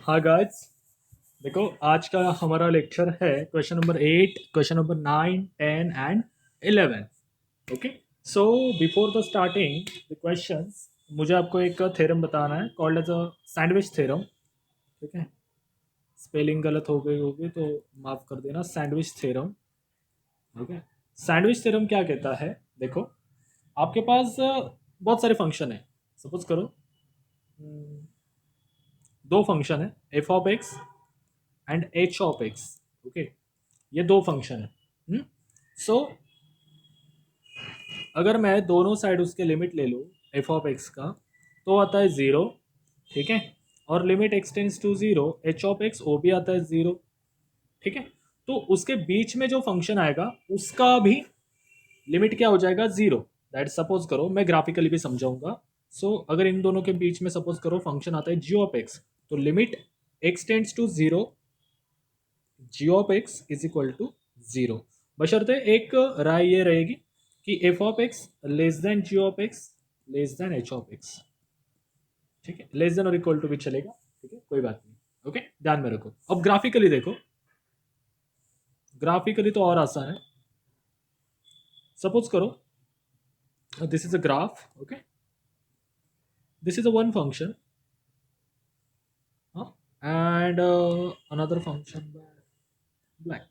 हाँ गाइस, देखो आज का हमारा लेक्चर है question number 8, question number 9, 10 and 11। Okay, so before the starting the questions मुझे आपको एक थ्योरम बताना है called as a sandwich theorem. ठीक है, स्पेलिंग गलत हो गई होगी तो माफ कर देना। Sandwich theorem. Okay, sandwich theorem क्या कहता है? देखो, आपके पास बहुत सारे फंक्शन है। सपोज करो दो फंक्शन है, F of x and H of x. Okay, ये दो फंक्शन है। सो अगर मैं दोनों साइड उसके लिमिट ले लूँ एफ ऑफ एक्स का, तो आता है ज़ीरो। ठीक है, और limit x tends to zero h of x, वो भी आता है ज़ीरो। ठीक है, तो उसके बीच में जो फंक्शन आएगा उसका भी लिमिट क्या हो जाएगा? ज़ीरो। दैट सपोज करो, मैं ग्राफिकली भी समझाऊंगा। सो अगर इन दोनों के बीच में सपोज करो फंक्शन आता है जी ऑफ एक्स, तो limit x tends to zero g of x is equal to zero, बशर्ते एक राय ये रहेगी कि f of x less than g of x less than h of x. ठीक है, लेस देन और इक्वल टू भी चलेगा। ठीक है, कोई बात नहीं। ओके, ध्यान में रखो। अब ग्राफिकली देखो, ग्राफिकली तो और आसान है। सपोज करो this is a graph. Okay, this is a one function and another function black.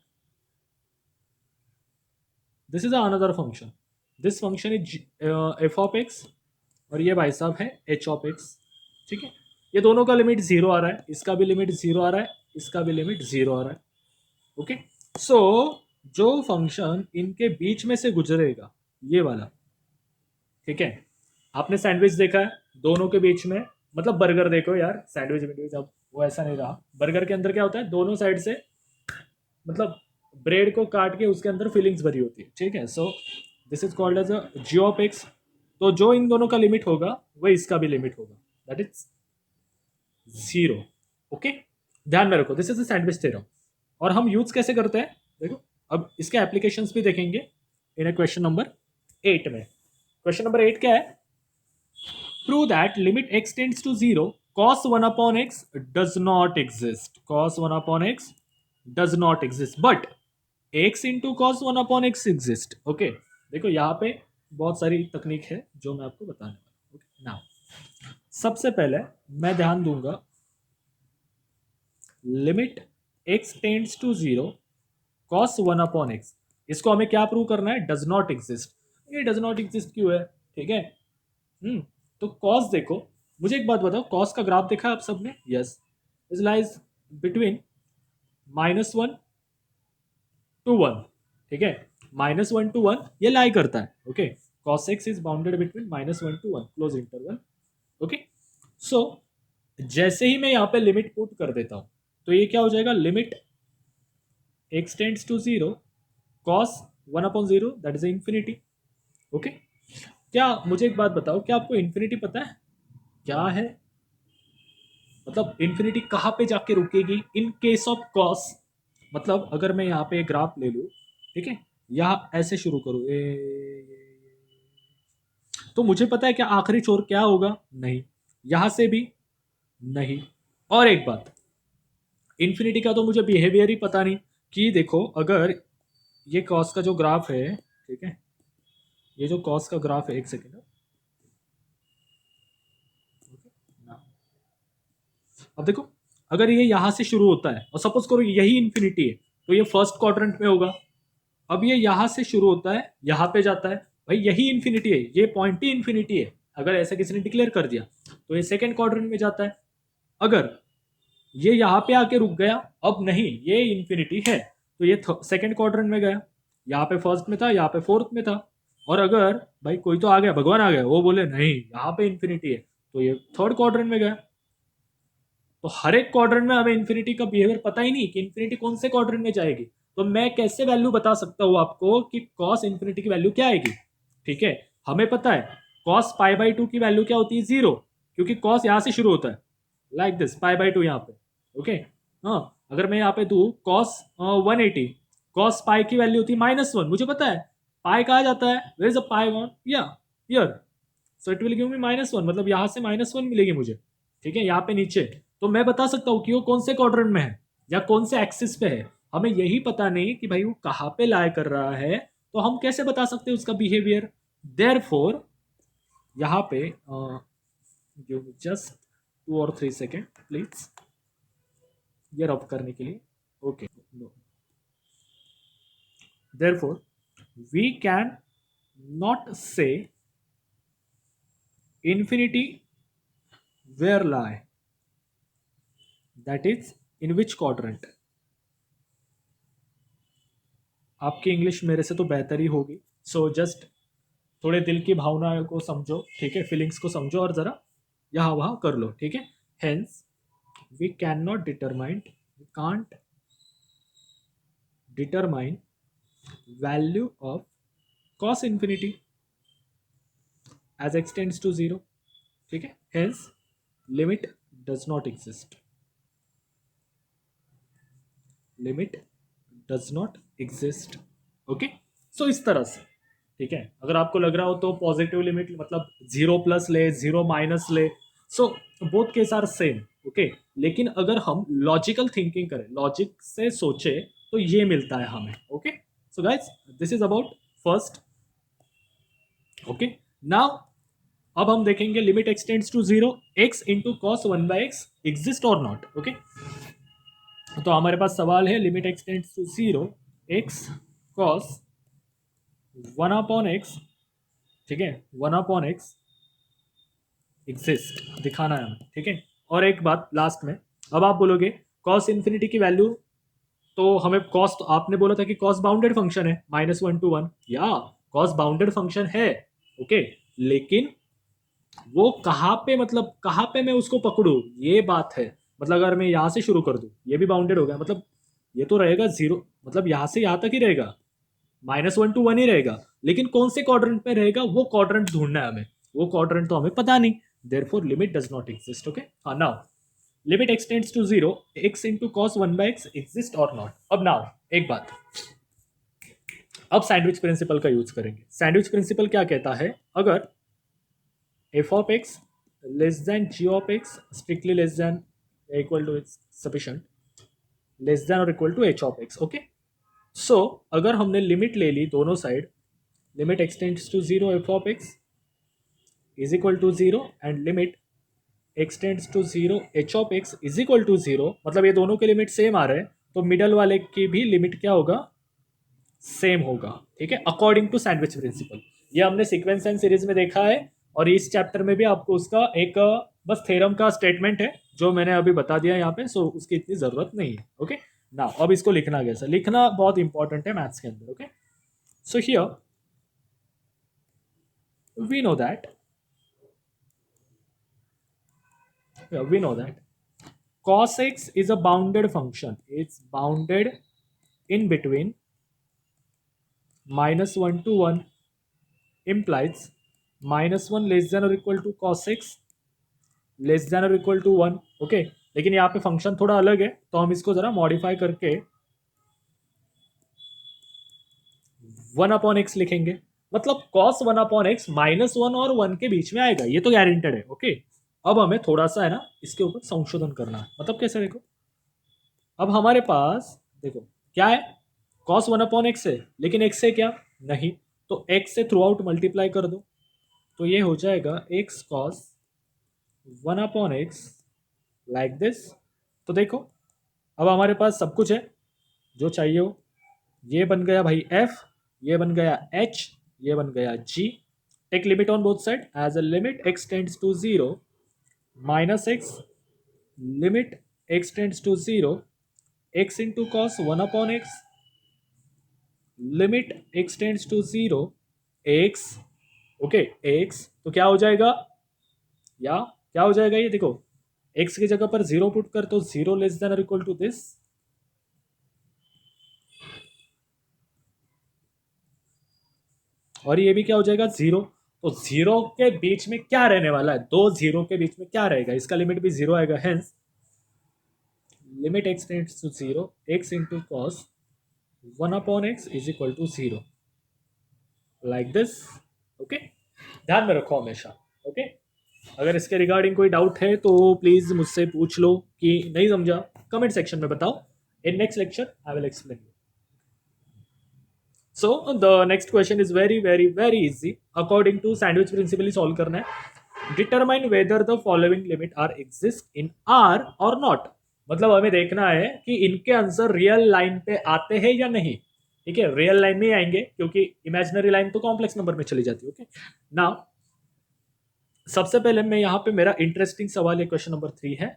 This is another function. This function is f of x और ये भाई साहब है h of x। ठीक है, ये दोनों का लिमिट जीरो आ रहा है, इसका भी लिमिट जीरो आ रहा है, इसका भी लिमिट जीरो आ रहा है। ओके, सो जो फंक्शन इनके बीच में से गुजरेगा, ये वाला। ठीक है, आपने सैंडविच देखा है दोनों के बीच में, मतलब बर्गर देखो यार, सैंडविच वैंडविच अब वो ऐसा नहीं रहा। बर्गर के अंदर क्या होता है, दोनों साइड से मतलब ब्रेड को काट के उसके अंदर फीलिंग्स भरी होती है। ठीक है, so this is called as a g of x. तो जो इन दोनों का लिमिट होगा वही इसका भी लिमिट होगा, दैट इज जीरो। ओके, ध्यान में रखो, दिस इज सैंडविच थ्योरम। और हम यूज कैसे करते हैं देखो, अब इसके एप्लीकेशंस भी देखेंगे इन क्वेश्चन नंबर 8 में। क्वेश्चन नंबर 8 क्या है? Prove that limit x tends to zero cos 1 upon x does not exist. Cos 1 upon x does not exist, but x into cos 1 upon x exist. Okay, देखो यहाँ पे बहुत सारी तकनीक है जो मैं आपको बताने वाला हूँ। ओके, नाउ सबसे पहले मैं ध्यान दूंगा limit x tends to zero cos 1 upon x, इसको हमें क्या प्रूव करना है? Does not exist. ये डज नॉट एग्जिस्ट क्यों है? ठीक है, तो cos देखो, मुझे एक बात बताओ, cos का ग्राफ देखा आप सबने? Yes, is lies between -1 to 1। ठीक है, -1 to 1 ये लाई करता है। Okay, cos x is bounded between -1 to 1 close interval. Okay, so जैसे ही मैं यहाँ पे लिमिट पुट कर देता हूँ, तो ये क्या हो जाएगा? Limit x tends to zero cos 1 upon zero, that is infinity. Okay, क्या मुझे एक बात बताओ, क्या आपको इंफिनिटी पता है क्या है? मतलब इंफिनिटी कहाँ पे जाके रुकेगी इन केस ऑफ कॉस? मतलब अगर मैं यहाँ पे ग्राफ ले लूँ, ठीक है, यहाँ ऐसे शुरू करूँ तो मुझे पता है क्या आखिरी छोर क्या होगा? नहीं, यहाँ से भी नहीं। और एक बात, इन्फिनिटी का तो मुझे बिहेवियर ही पता नहीं कि देखो, अगर ये कॉस का जो ग्राफ है, ठीक है, ये जो कॉस का ग्राफ है, एक सेकेंड, अब देखो, अगर ये यहां से शुरू होता है और सपोज करो यही इन्फिनिटी है, तो ये फर्स्ट क्वाड्रेंट में होगा। अब ये यहां से शुरू होता है, यहां पे जाता है, भाई यही इन्फिनिटी है, ये पॉइंट ही इन्फिनिटी है। अगर ऐसा किसी ने डिक्लेयर कर दिया तो ये सेकेंड क्वाड्रेंट में जाता है। अगर ये यहाँ पे आके रुक गया, अब नहीं ये इन्फिनिटी है, तो ये सेकेंड क्वाड्रेंट में गया। यहाँ पे फर्स्ट में था, यहाँ पे फोर्थ में था। और अगर भाई कोई तो आ गया, भगवान आ गया, वो बोले नहीं यहाँ पे इन्फिनिटी है, तो ये थर्ड क्वाड्रेंट में गया। तो हर एक क्वाड्रेंट में हमें इन्फिनिटी का बिहेवियर पता ही नहीं कि इन्फिनिटी कौन से क्वाड्रेंट में जाएगी। तो मैं कैसे वैल्यू बता सकता हूँ आपको कि कॉस इन्फिनिटी की वैल्यू क्या आएगी? ठीक है, हमें पता है कॉस पाई बाई टू की वैल्यू क्या होती है? जीरो, क्योंकि कॉस यहाँ से शुरू होता है, like this pi by two यहाँ पे। ओके, हाँ, अगर मैं यहाँ पे दू कॉस 180, कॉस पाई की वैल्यू होती है -1, मुझे पता है पाई कहा जाता है, where is a pi one, या here, so it will give me -1, मतलब यहाँ से -1 मिलेगी मुझे। ठीक है, यहाँ पे नीचे तो मैं बता सकता हूँ कि वो कौन से क्वाड्रेंट में है या कौन से एक्सिस पे है। हमें यही पता नहीं कि भाई वो कहाँ पे लाई कर रहा है, तो हम कैसे बता सकते हैं उसका बिहेवियर। देयरफॉर यहाँ पे गिव जस्ट 2 और 3 सेकेंड प्लीज, ये रब करने के लिए। Okay, therefore we can not say infinity where lie, that is in which quadrant। आपकी इंग्लिश मेरे से तो बेहतर ही होगी, सो जस्ट थोड़े दिल की भावना को समझो, ठीक है, फीलिंग्स को समझो और जरा यहाँ वहाँ कर लो, ठीक है। Hence we can not determine, we can't determine value of cos infinity as x tends to 0, ठीक है। Hence limit does not exist, limit does not exist. Okay, so इस तरह से, ठीक है। अगर आपको लग रहा हो तो पॉजिटिव लिमिट मतलब 0+ ले, 0- ले, so both case are same. Okay, लेकिन अगर हम लॉजिकल थिंकिंग करें, लॉजिक से सोचे, तो ये मिलता है हमें। Okay, so guys this is about first. Okay, now अब हम देखेंगे limit x tends to 0, x into cos 1/x exist और नॉट। ओके, तो हमारे पास सवाल है limit x tends to 0, x cos 1/x, ठीक है, 1/x एग्जिस्ट दिखाना है हमें, ठीक है। और एक बात लास्ट में, अब आप बोलोगे कॉस इन्फिनिटी की वैल्यू, तो हमें कॉस, तो आपने बोला था कि कॉस बाउंडेड फंक्शन है -1 to 1, या कॉस बाउंडेड फंक्शन है। ओके, लेकिन वो कहाँ पे, मतलब कहाँ पे मैं उसको पकड़ू, ये बात है। मतलब अगर मैं यहाँ से शुरू कर दूँ, ये भी बाउंडेड हो गया, मतलब ये तो रहेगा 0, मतलब यहाँ से यहाँ तक ही रहेगा, -1 to 1 ही रहेगा, लेकिन कौन से क्वाड्रेंट में रहेगा वो क्वाड्रेंट ढूंढना है हमें, वो क्वाड्रेंट तो हमें पता नहीं। Therefore limit does not exist. Okay, हाँ, now limit x tends to 0, x into cos 1/x exist और नॉट। अब नाउ एक बात, अब सैंडविच प्रिंसिपल का यूज करेंगे। सैंडविच प्रिंसिपल क्या कहता है, अगर f of x less than g of x strictly less than equal to x sufficient less than or equal to h of x। Okay, so अगर हमने लिमिट ले ली दोनों side, limit x tends to 0 f of x is equal to 0 and limit x tends to 0 h of x is equal to 0, मतलब ये दोनों के limit same आ रहे हैं, तो मिडल वाले की भी लिमिट क्या होगा, सेम होगा, ठीक है, अकॉर्डिंग टू सैंडविच प्रिंसिपल। ये हमने सीक्वेंस एंड सीरीज में देखा है, और इस चैप्टर में भी आपको उसका एक बस थ्योरम का स्टेटमेंट है जो मैंने अभी बता दिया यहाँ पे, सो उसकी इतनी जरूरत नहीं है। ओके, ना अब इसको लिखना कैसे, लिखना बहुत इंपॉर्टेंट है मैथ्स के अंदर। Okay, so here we know that we know that cos x is a bounded function, it's bounded in between -1 to 1 implies -1 less than or equal to cos x less than और equal to 1। Okay, लेकिन यहाँ पे function थोड़ा अलग है, तो हम इसको जरा मॉडिफाई करके 1/x लिखेंगे, मतलब cos 1/x -1 और 1 के बीच में आएगा, ये तो गारंटेड है। ओके, अब हमें थोड़ा सा है ना इसके ऊपर संशोधन करना है, मतलब कैसे, देखो अब हमारे पास देखो क्या है, cos 1/x है, लेकिन x से क्या नहीं, तो x से थ्रू आउट मल्टीप्लाई कर दो, तो ये हो जाएगा x cos 1/x like this. तो देखो अब हमारे पास सब कुछ है जो चाहिए हो, ये बन गया भाई f, ये बन गया h, ये बन गया g। Take limit on both side, as a limit x tends to 0 -x, limit x tends to 0 x into cos 1/x, limit x tends to 0 x। Okay, x तो क्या हो जाएगा, या क्या हो जाएगा, ये देखो x की जगह पर 0 पुट कर, तो 0 लेस देन और इक्वल टू दिस, और ये भी क्या हो जाएगा 0। तो 0 के बीच में क्या रहने वाला है, दो 0 के बीच में क्या रहेगा, इसका लिमिट भी 0 आएगा। Hence limit x tends to 0 x into cos 1/x is equal to 0 like this. Okay, ध्यान में रखो हमेशा। ओके, अगर इसके रिगार्डिंग कोई डाउट है तो प्लीज़ मुझसे पूछ लो, कि नहीं समझा कमेंट सेक्शन में बताओ. In next lecture I will explain you. So the next question is very very very easy. According to sandwich principle ही सॉल्व करना है. Determine whether the following limit are exist in R और not. मतलब हमें देखना है कि इनके आंसर रियल लाइन पे आते हैं या नहीं. ठीक है, रियल लाइन में ही आएंगे क्योंकि इमेजिनरी लाइन तो कॉम्प्लेक्स नंबर में चली जाती है. ओके नाउ सबसे पहले मैं यहाँ पे मेरा इंटरेस्टिंग सवाल है क्वेश्चन नंबर 3 है,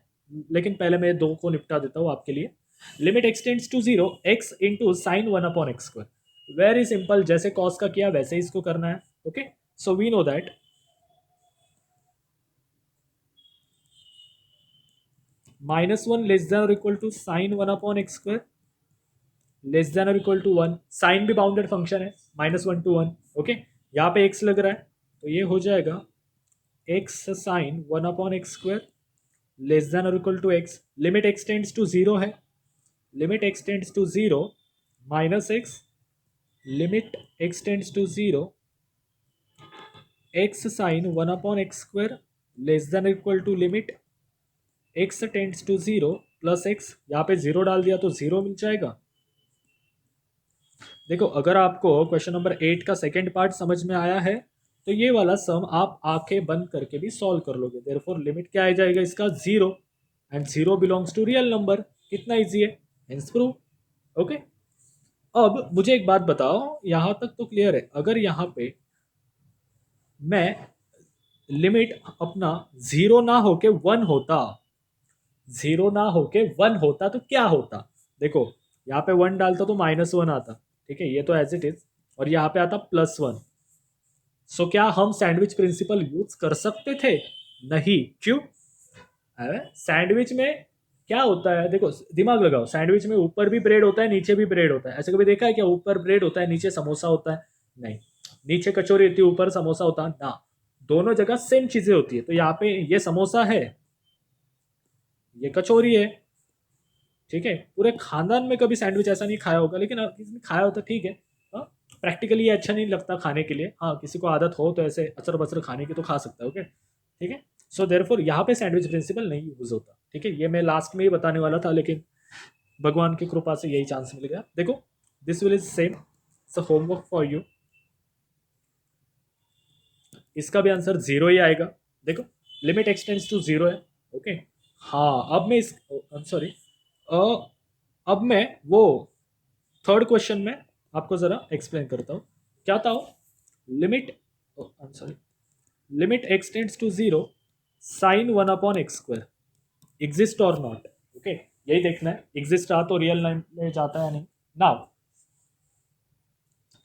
लेकिन पहले मैं दो को निपटा देता हूँ आपके लिए. Limit x tends to 0 x into sine 1/x². Very simple, जैसे कॉस का किया वैसे ही इसको करना है. Okay so we know that -1 less than और equal to sine 1/x², less than और इक्वल टू 1. साइन भी बाउंडेड फंक्शन है, -1 to 1. ओके यहाँ पे x लग रहा है तो ये हो जाएगा x sine 1/x² less than और equal to x. Limit x tends to 0 है, limit x tends to 0 -x, limit x tends to 0 x sine 1/x² less than equal to limit x tends to 0 plus x. यहाँ पे 0 डाल दिया तो 0 मिल जाएगा. देखो अगर आपको क्वेश्चन नंबर 8 का सेकेंड पार्ट समझ में आया है तो ये वाला सम आप आंखें बंद करके भी सॉल्व कर लोगे. देयरफॉर लिमिट क्या आ जाएगा इसका 0, and 0 belongs to real number. कितना इजी है, हेंस प्रूव. ओके अब मुझे एक बात बताओ, यहाँ तक तो क्लियर है. अगर यहाँ पे मैं लिमिट अपना 0 ना होके 1 होता, 0 ना होके 1 होता तो क्या होता. देखो यहाँ पे 1 डालता तो -1 आता. ठीक है ये तो एज इट इज, और यहाँ पे आता +1. सो क्या हम सैंडविच प्रिंसिपल यूज कर सकते थे? नहीं. क्यों? सैंडविच में क्या होता है, देखो दिमाग लगाओ, सैंडविच में ऊपर भी ब्रेड होता है नीचे भी ब्रेड होता है. ऐसे कभी देखा है क्या? ऊपर ब्रेड होता है नीचे समोसा होता है? नहीं. नीचे कचौरी होती है ऊपर समोसा होता है ना. दोनों जगह सेम चीजें होती है. तो यहाँ पे ये समोसा है, ये कचौरी है. ठीक है, पूरे खानदान में कभी सैंडविच ऐसा नहीं खाया होगा, लेकिन किसी ने खाया होता ठीक है. प्रैक्टिकली ये अच्छा नहीं लगता खाने के लिए. हाँ किसी को आदत हो तो ऐसे अचर बचर खाने की तो खा सकता है. ओके ठीक है. सो देयरफॉर यहाँ पे सैंडविच प्रिंसिपल नहीं यूज होता. ठीक है, ये मैं लास्ट में ही बताने वाला था लेकिन भगवान की कृपा से यही चांस मिल गया. देखो this will is same, it's homework for you. इसका भी आंसर 0 ही आएगा. देखो लिमिट एक्सटेंड्स टू 0 है. ओके हाँ अब मैं इस सॉरी अब मैं वो थर्ड क्वेश्चन में आपको जरा एक्सप्लेन करता हूँ. क्या था वो? Limit sorry limit x tends to 0 sine 1/x². Exist और नॉट. ओके यही देखना है, एग्जिस्ट रहा तो रियल लाइन में जाता है नहीं. नाउ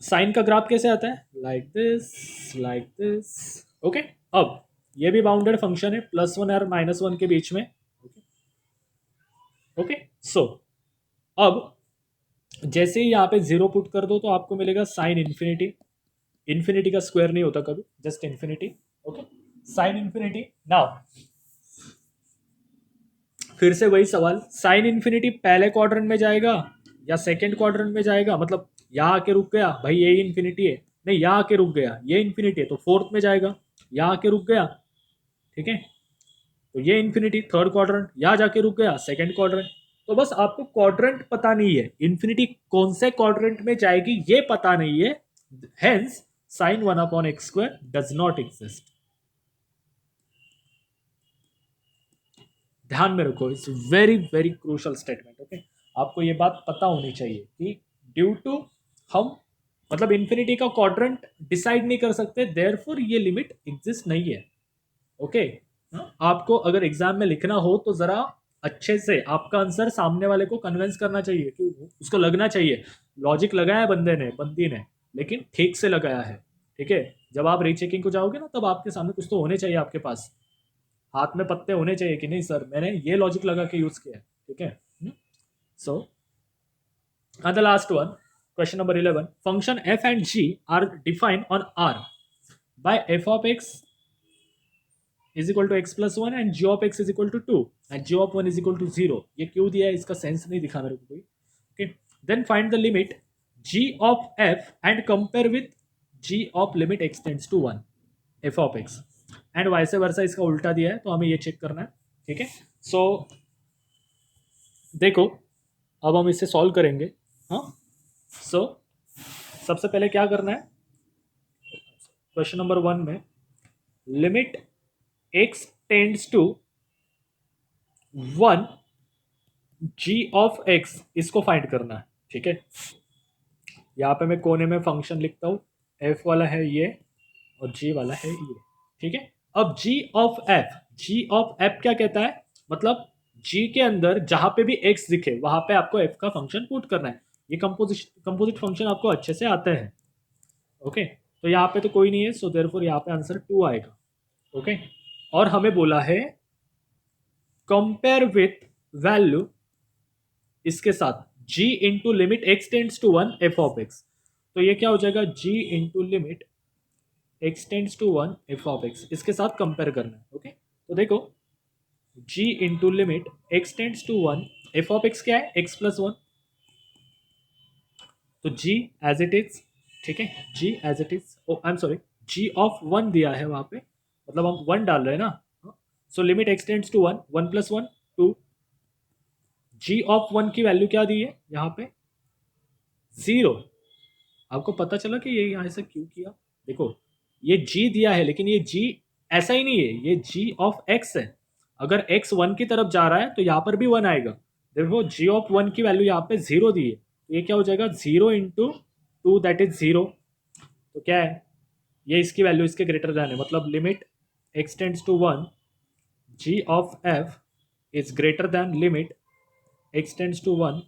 साइन का ग्राफ कैसे आता है? Like this like this. Okay अब ये भी बाउंडेड फंक्शन है +1 और -1 के बीच में. ओके सो अब जैसे ही यहाँ पे 0 पुट कर दो तो आपको मिलेगा साइन इन्फिनिटी. इन्फिनिटी का स्क्वायर नहीं होता कभी, just infinity. Okay sine infinity. Now फिर से वही सवाल, साइन इन्फिनिटी पहले क्वाड्रेंट में जाएगा या सेकंड क्वाड्रेंट में जाएगा? मतलब यहाँ आके रुक गया भाई ये इन्फिनिटी है, नहीं यहाँ आके रुक गया ये इन्फिनिटी है तो फोर्थ में जाएगा. यहाँ आके रुक गया, ठीक है, तो ये इन्फिनिटी थर्ड क्वाड्रेंट. यहाँ जाके रुक गया सेकंड क्वाड्रेंट. तो बस आपको क्वाड्रेंट पता नहीं है, इन्फिनिटी कौन से क्वाड्रेंट में जाएगी ये पता नहीं है. Hence sine 1/x² does not exist. ध्यान में रखो, it's very very crucial statement. Okay आपको ये बात पता होनी चाहिए कि ड्यू टू हम मतलब इन्फिनिटी का क्वाड्रेंट डिसाइड नहीं कर सकते, देयरफॉर ये लिमिट एग्जिस्ट नहीं है. ओके आपको अगर एग्जाम में लिखना हो तो जरा अच्छे से आपका आंसर सामने वाले को कन्विंस करना चाहिए, कि उसको लगना चाहिए लॉजिक लगाया है बंदे ने बंदी ने, लेकिन ठीक से लगाया है. ठीक है, जब आप रीचेकिंग को जाओगे ना तब आपके सामने कुछ तो होने चाहिए, आपके पास हाथ में पत्ते होने चाहिए कि नहीं सर मैंने ये लॉजिक लगा के यूज किया है. ठीक है. So the last one, question number 11. Function f and g are defined on r by f of x is equal to x plus 1 and g of x is equal to 2 and g of 1 is equal to 0. ये क्यों दिया है इसका sense नहीं दिखा मेरे को कोई. Okay then find the limit g of f and compare with g of limit x tends to 1 f of x and vice versa इसका उल्टा दिया है, तो हमें ये चेक करना है, ठीक है। सो देखो अब हम इसे सॉल्व करेंगे। हाँ, सो सबसे पहले क्या करना है, क्वेश्चन नंबर 1 में limit x tends to 1 g of x, इसको फाइंड करना है, ठीक है। यहाँ पे मैं कोने में फंक्शन लिखता हूँ, f वाला है ये और g वाला है ये, ठीक है। अब g ऑफ f क्या कहता है, मतलब g के अंदर जहां पे भी x दिखे वहां पे आपको f का फंक्शन पुट करना है। ये कंपोजिट फंक्शन आपको अच्छे से आते हैं, ओके। तो यहाँ पे तो कोई नहीं है, सो देयरफॉर यहाँ पे आंसर 2 आएगा, ओके। और हमें बोला है कंपेयर विथ वैल्यू इसके साथ g into limit x tends to 1 f of x, तो ये क्या हो जाएगा, g into limit x tends to 1 f of x, इसके साथ कंपेयर करना है, ओके। तो देखो g into limit x tends to 1 f of x क्या है, x प्लस 1, तो g एज इट इज, ठीक है, g as it is, I am sorry, g of 1 दिया है वहां पे, मतलब हम 1 डाल रहे हैं ना, सो limit x tends to 1, 1 plus 1 2, g of 1 की वैल्यू क्या दी है यहाँ पे 0। आपको पता चला कि ये यहाँ से क्यों किया, देखो ये g दिया है लेकिन ये g ऐसा ही नहीं है, ये g ऑफ x है, अगर x 1 की तरफ जा रहा है तो यहाँ पर भी 1 आएगा, देखो g ऑफ 1 की वैल्यू यहाँ पे 0 दी है, तो ये क्या हो जाएगा 0 इंटू 2 दैट इज 0, तो क्या है ये इसकी वैल्यू इसके ग्रेटर देन है, मतलब limit x tends to 1 g of f is greater than limit x tends to 1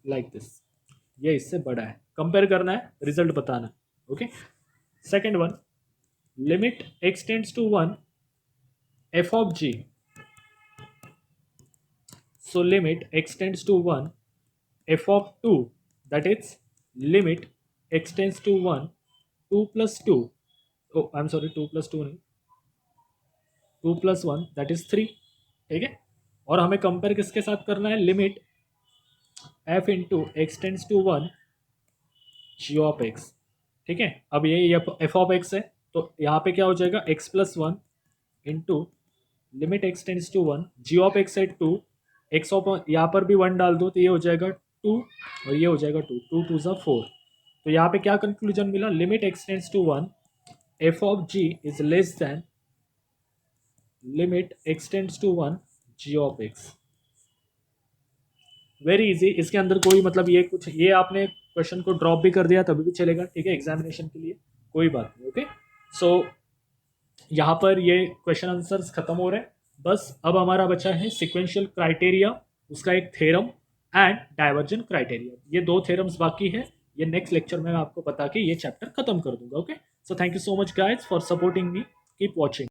like this, ये इससे बड़ा है, कंपेयर करना है, रिजल्ट बताना है, okay. Second one, limit x tends to 1 f of g, so limit x tends to 1 f of 2, that is limit x tends to 1 2 plus 2, oh I'm sorry 2 plus 2 नहीं, 2 plus 1 that is 3, ठीक है। और हमें compare किसके साथ करना है, limit f into x tends to 1 g of x, ठीक है। अब ये f ऑफ x है, तो यहाँ पे क्या हो जाएगा x plus 1 into limit x tends to 1 g of x है 2, x ऑफ यहाँ पर भी 1 डाल दो तो ये हो जाएगा 2 और ये हो जाएगा 2, 2 2 ज़ा 4, तो यहाँ पे क्या कंक्लूजन मिला, limit x tends to 1 f of g is less than limit x tends to 1 g of x। Very easy, इसके अंदर कोई मतलब ये कुछ, ये आपने क्वेश्चन को ड्रॉप भी कर दिया तभी भी चलेगा, ठीक है, एग्जामिनेशन के लिए कोई बात नहीं, ओके। सो यहाँ पर ये क्वेश्चन आंसर्स खत्म हो रहे हैं, बस अब हमारा बचा है सिक्वेंशियल क्राइटेरिया, उसका एक थ्योरम एंड डाइवर्जेंट क्राइटेरिया, ये 2 थ्योरम्स बाकी है, ये नेक्स्ट लेक्चर में मैं आपको बता के ये चैप्टर खत्म कर दूंगा, okay. So thank you so much guys for supporting me, keep watching.